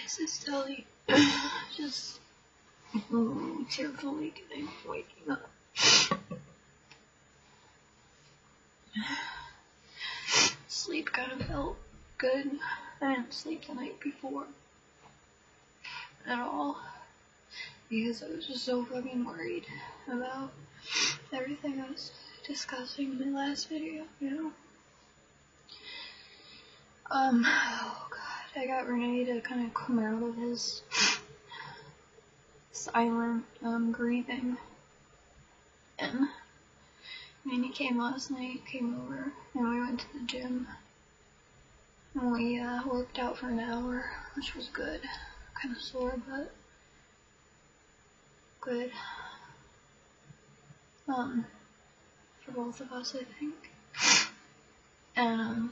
This is Sally. Just tearfully waking up. Sleep kind of felt good. I didn't sleep the night before at all because I was just so fucking worried about everything I was discussing in my last video, you know? Oh god, I got Renee to kind of come out of his silent, grieving, and he came last night, came over, and we went to the gym, and we, worked out for an hour, which was good. Kind of sore, but good. For both of us, I think. And,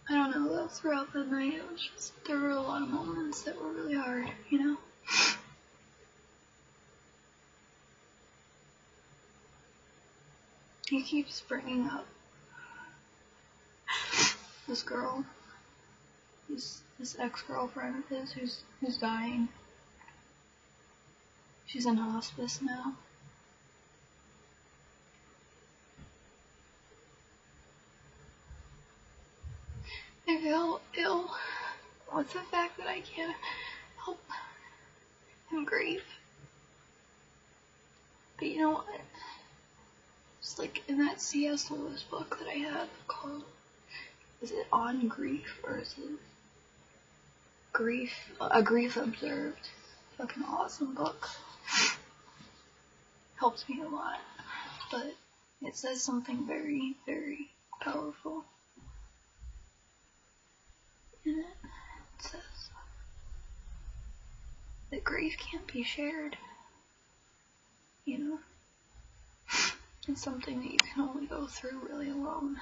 I don't know, though, throughout the night, it was just, there were a lot of moments that were really hard, you know? He keeps bringing up this girl, this ex-girlfriend of his who's dying. She's in hospice now. I feel ill with the fact that I can't help him grieve. But you know what? It's like in that C.S. Lewis book that I have called, is it On Grief or is it A Grief Observed? Fucking awesome book. Helps me a lot. But it says something very, very powerful in it. It says that grief can't be shared. You know? It's something that you can only go through really alone.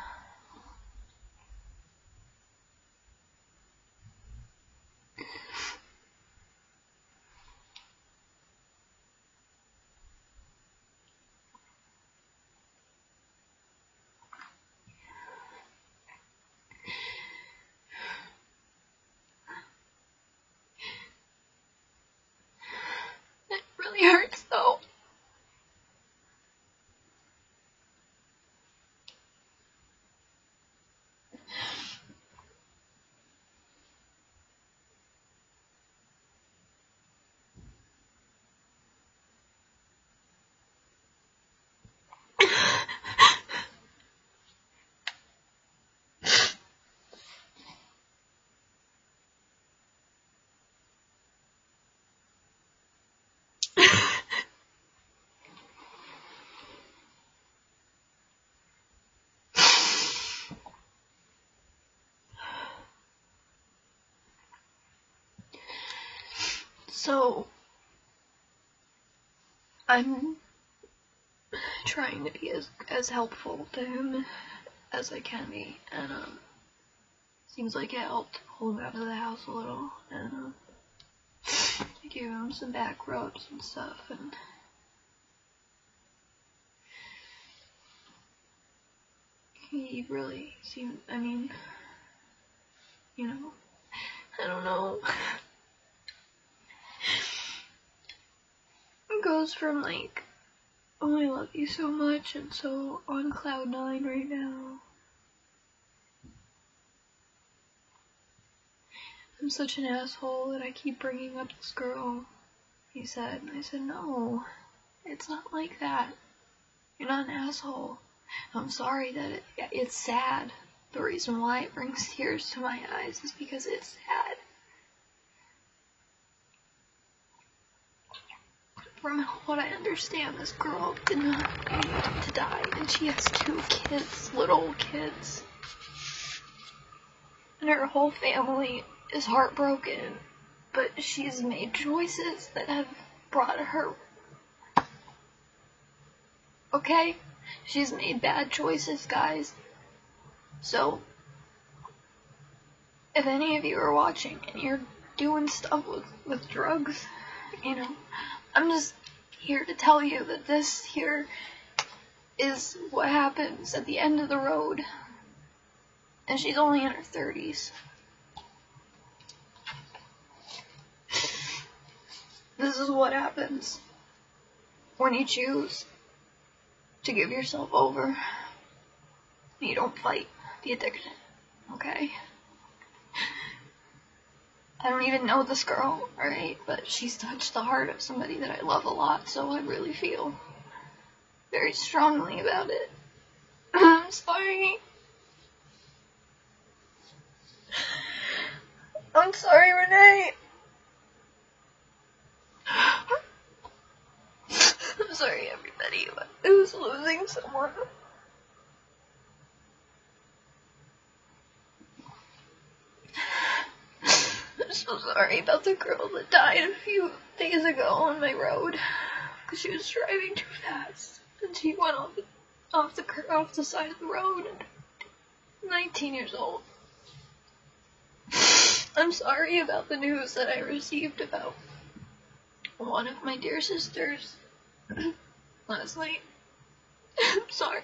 It really hurts though. So, I'm trying to be as helpful to him as I can be, and, seems like it helped hold him out of the house a little, and, I gave him some back rubs and stuff, and he really seemed, I mean, you know, I don't know. It goes from like, oh I love you so much, and so on cloud 9 right now. I'm such an asshole that I keep bringing up this girl, he said, and I said, no, it's not like that. You're not an asshole. I'm sorry that it's sad. The reason why it brings tears to my eyes is because it's sad. From what I understand, this girl did not need to die, and she has 2 kids, little kids. And her whole family is heartbroken, but she's made choices that have brought her. Okay? She's made bad choices, guys. So, if any of you are watching and you're doing stuff with drugs, you know, I'm just here to tell you that this here is what happens at the end of the road. And she's only in her 30s. This is what happens when you choose to give yourself over. You don't fight the addiction, okay? I don't even know this girl, alright? But she's touched the heart of somebody that I love a lot, so I really feel very strongly about it. I'm sorry. I'm sorry, Renee. I'm sorry, everybody, who's losing someone. I'm so sorry about the girl that died a few days ago on my road, because she was driving too fast, and she went off the side of the road, and 19 years old. I'm sorry about the news that I received about one of my dear sisters last night. I'm sorry.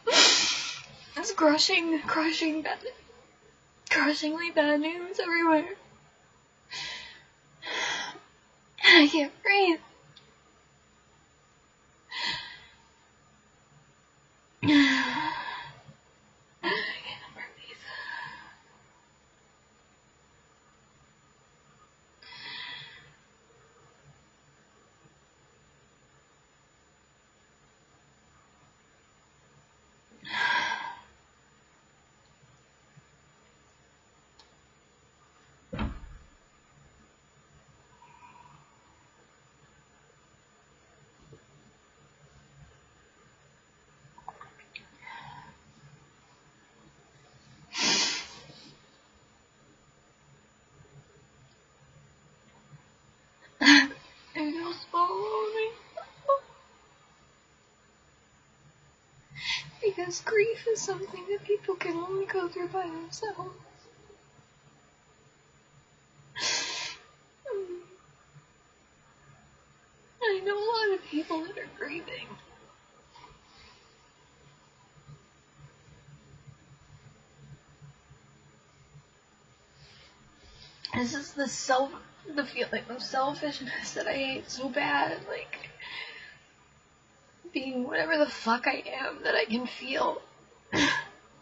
It's crushingly bad news everywhere. And I can't breathe. I feel so lonely. Because grief is something that people can only go through by themselves. I know a lot of people that are grieving. This is the feeling of selfishness that I hate so bad, like, being whatever the fuck I am, that I can feel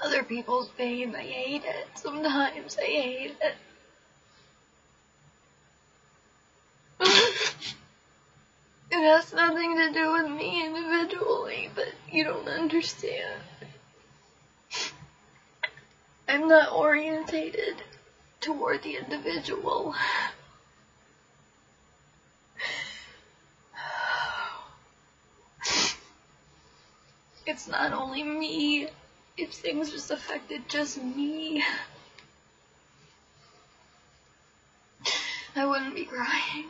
other people's pain. I hate it. Sometimes I hate it. It has nothing to do with me individually, but you don't understand. I'm not orientated toward the individual. It's not only me. If things just affected just me, I wouldn't be crying.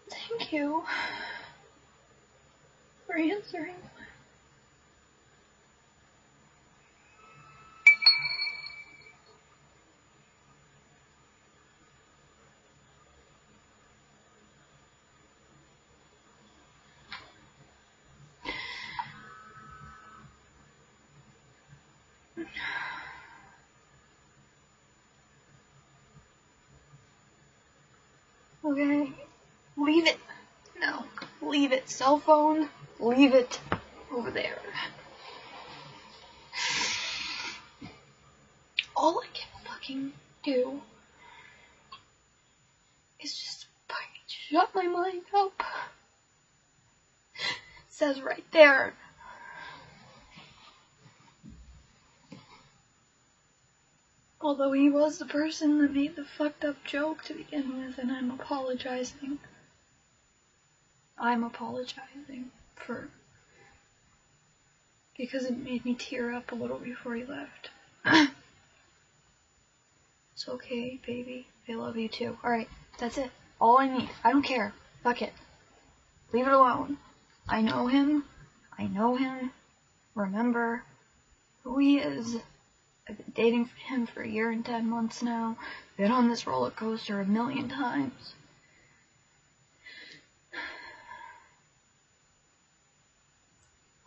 Thank you for answering. Okay, leave it. No, leave it. Cell phone, leave it over there. All I can fucking do is just fucking shut my mind up. It says right there. Although he was the person that made the fucked up joke to begin with, and I'm apologizing. I'm apologizing because it made me tear up a little before he left. It's okay, baby. I love you too. Alright, that's it. All I need. I don't care. Fuck it. Leave it alone. I know him. Remember who he is. I've been dating him for 1 year and 10 months now. Been on this roller coaster 1,000,000 times.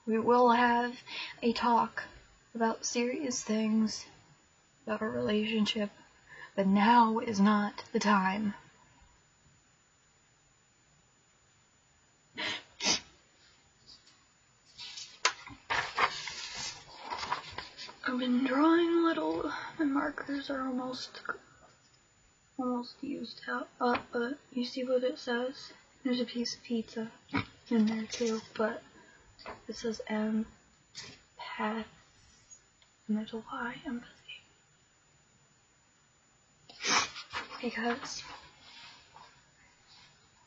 We will have a talk about serious things, about our relationship, but now is not the time. I've been drawing little, my markers are almost used up, but you see what it says? There's a piece of pizza in there too, but it says empath, and there's a Y, empathy. Because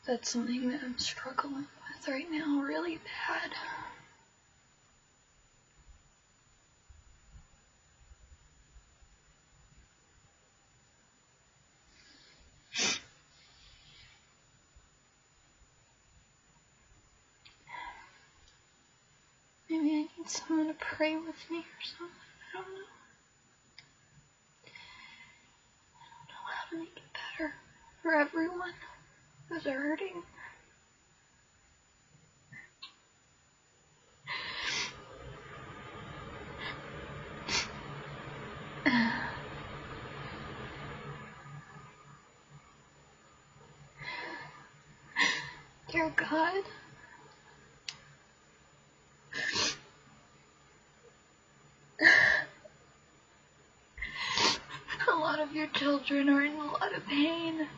that's something that I'm struggling with right now really bad. Maybe I need someone to pray with me or something. I don't know. I don't know how to make it better for everyone who's hurting. Dear God, a lot of your children are in a lot of pain.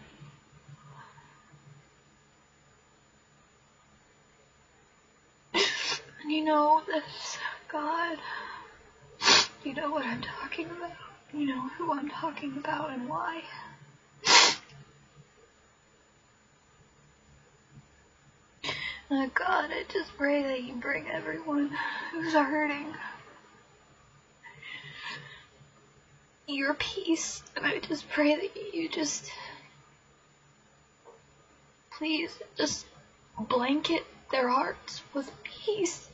And you know this, God. You know what I'm talking about. You know who I'm talking about and why. God, I just pray that you bring everyone who's hurting your peace. And I just pray that you just, please, just blanket their hearts with peace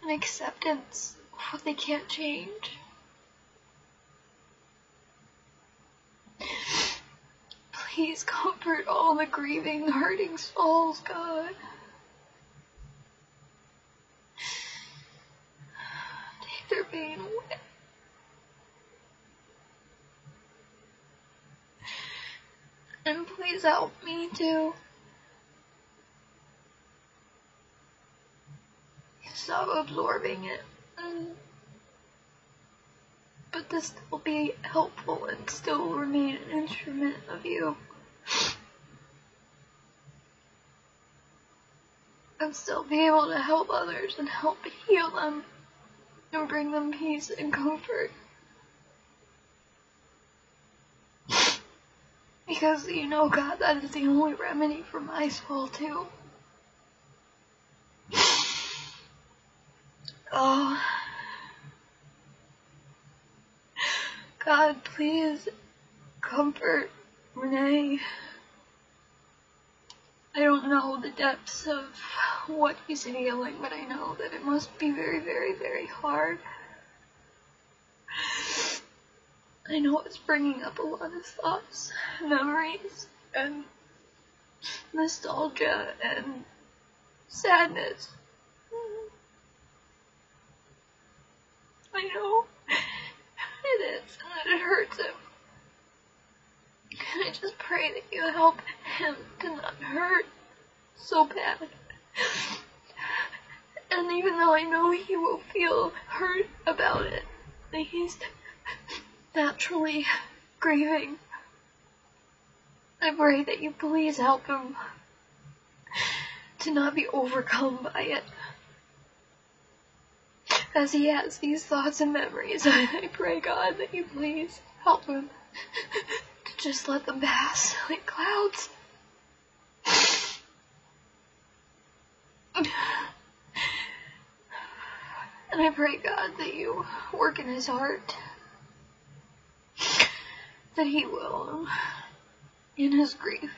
and acceptance of what they can't change. Please comfort all the grieving, hurting souls, God. Take their pain away. And please help me to stop absorbing it. But to still be helpful and still remain an instrument of you. And still be able to help others and help heal them and bring them peace and comfort. Because you know, God, that is the only remedy for my soul too. Oh, God, please comfort Renee. I don't know the depths of what he's feeling, but I know that it must be very, very, very hard. I know it's bringing up a lot of thoughts, memories, and nostalgia, and sadness. I know it is, and that it hurts him. And I just pray that you help him to not hurt so bad. And even though I know he will feel hurt about it, that he's naturally grieving, I pray that you please help him to not be overcome by it. As he has these thoughts and memories, I pray, God, that you please help him to just let them pass like clouds. And I pray, God, that you work in his heart, that he will, in his grief,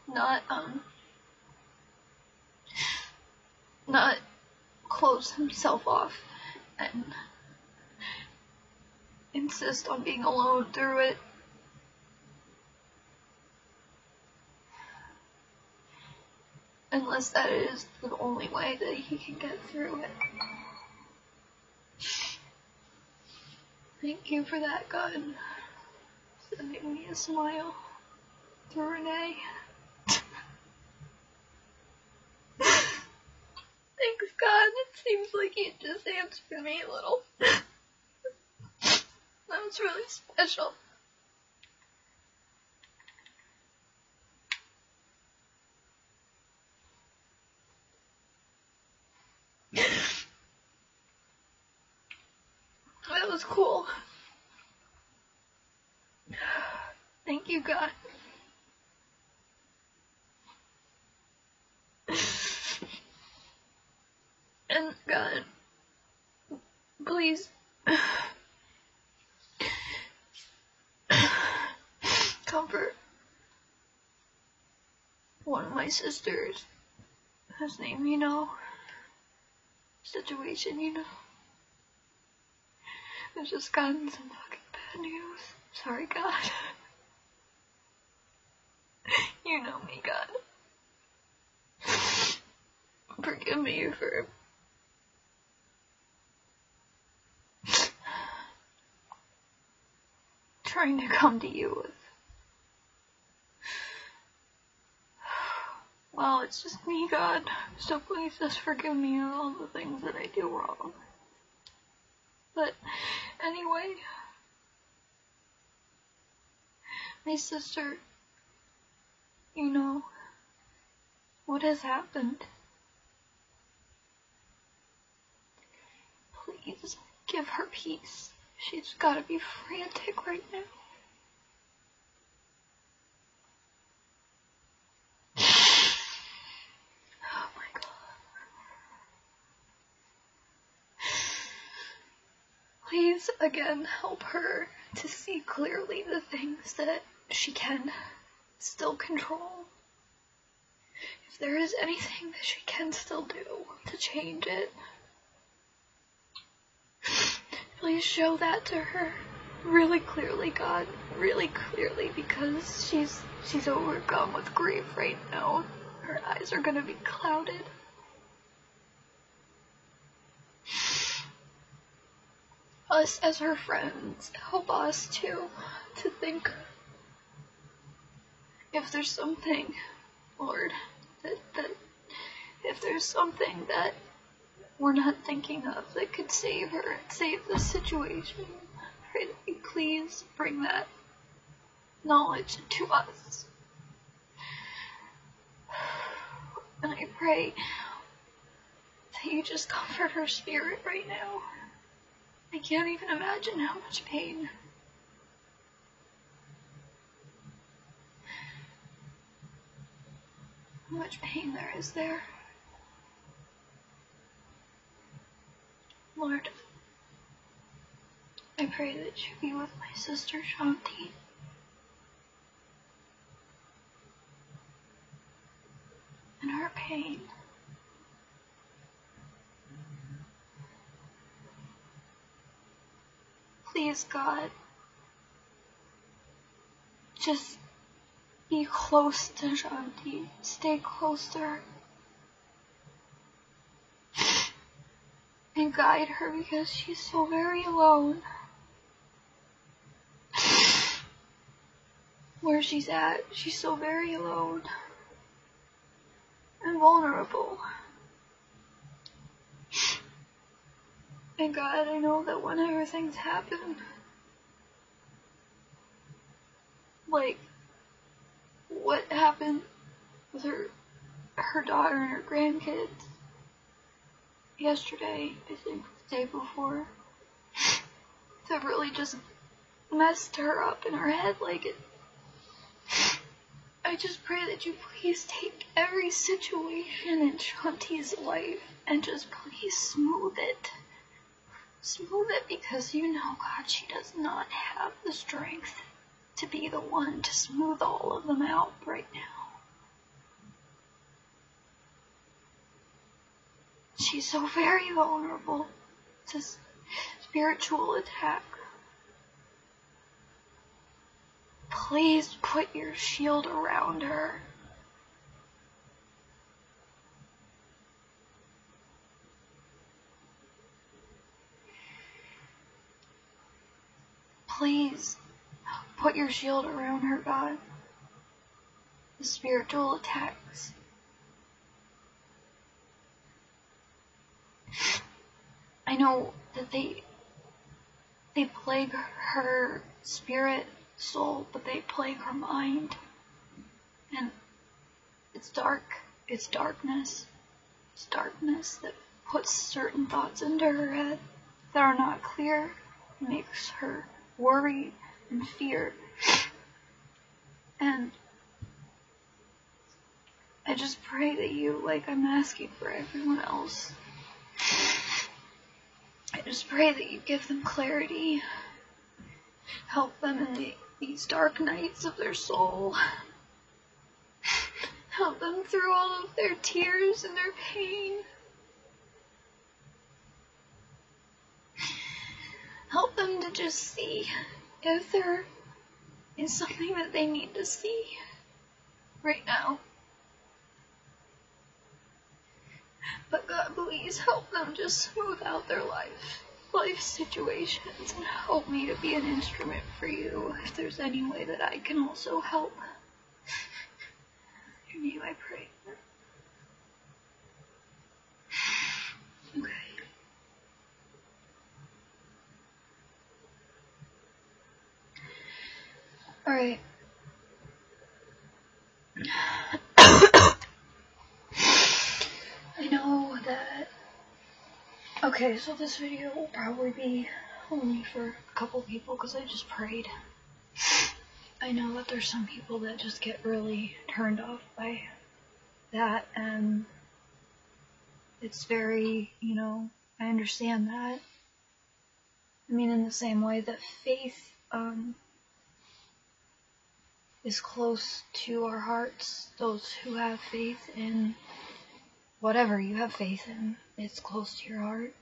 not close himself off and insist on being alone through it. Unless that is the only way that he can get through it. Thank you for that, God. Sending me a smile through Renee. Thanks, God. It seems like you just answered me a little. That was really special. That was cool. Thank you, God. And God, please comfort one of my sisters, whose name you know, situation you know. I've just gotten some fucking bad news. Sorry, God. You know me, God. Forgive me for trying to come to you with, well, it's just me, God. So please just forgive me on all the things that I do wrong. But anyway, my sister, you know, what has happened? Please give her peace. She's gotta be frantic right now. Oh my God. Please, again, help her to see clearly the things that she can still control. If there is anything that she can still do to change it, please show that to her really clearly, God, really clearly, because she's overcome with grief right now. Her eyes are gonna be clouded. Us as her friends, help us to think if there's something, Lord, that if there's something that we're not thinking of that could save her, save this situation, pray that you please bring that knowledge to us. And I pray that you just comfort her spirit right now. I can't even imagine how much pain. How much pain there is there. Lord, I pray that you be with my sister Shanti. And her pain. Please, God, just be close to Shanti. Stay close to her. And guide her because she's so very alone. Where she's at, she's so very alone. And vulnerable. And God, I know that whenever things happen, like what happened with her daughter and her grandkids yesterday, I think the day before, that really just messed her up in her head. Like it, I just pray that you please take every situation in Shanti's life and just please smooth it. Smooth it, because you know, God, she does not have the strength to be the one to smooth all of them out right now. She's so very vulnerable to spiritual attack. Please put your shield around her. Please put your shield around her, God. The spiritual attacks. I know that they plague her spirit, soul, but they plague her mind. And it's dark. It's darkness. It's darkness that puts certain thoughts into her head that are not clear. It makes her worry and fear. And I just pray that you, like I'm asking for everyone else, I just pray that you give them clarity. Help them in these dark nights of their soul. Help them through all of their tears and their pain. Help them to just see if there is something that they need to see right now. But God, please help them just smooth out their life situations and help me to be an instrument for you if there's any way that I can also help. In your name I pray. Okay. Alright. I know that... Okay, so this video will probably be only for a couple people because I just prayed. I know that there's some people that just get really turned off by that, and it's very, I understand that. I mean, in the same way that faith is close to our hearts, those who have faith in whatever you have faith in, it's close to your heart.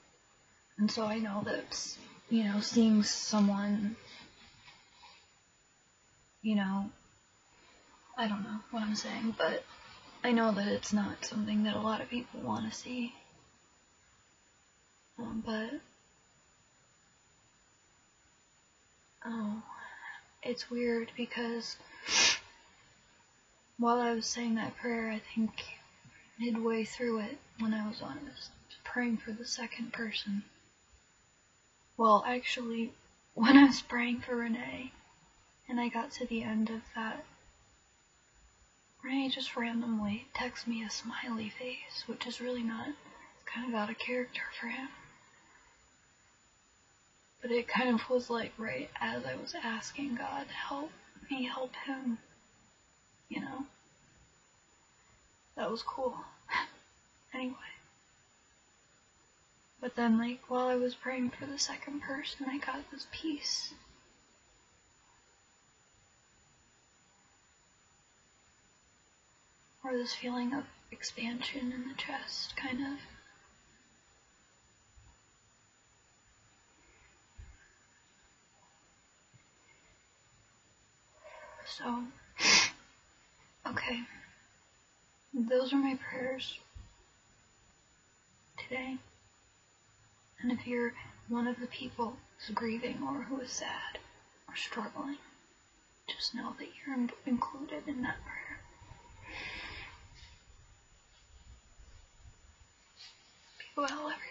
And so I know that, seeing someone, I don't know what I'm saying, but I know that it's not something that a lot of people want to see. It's weird because while I was saying that prayer, I think midway through it, when I was praying for the second person, well, actually, when I was praying for Renee, and I got to the end of that, Renee just randomly texted me a smiley face, which is really not, it's kind of out of character for him. But it kind of was like right as I was asking God to help me help him, That was cool. Anyway. But then, while I was praying for the second person, I got this peace. Or this feeling of expansion in the chest, kind of. So, okay. Those are my prayers today. And if you're one of the people who's grieving or who is sad or struggling, just know that you're included in that prayer. Be well, everyone.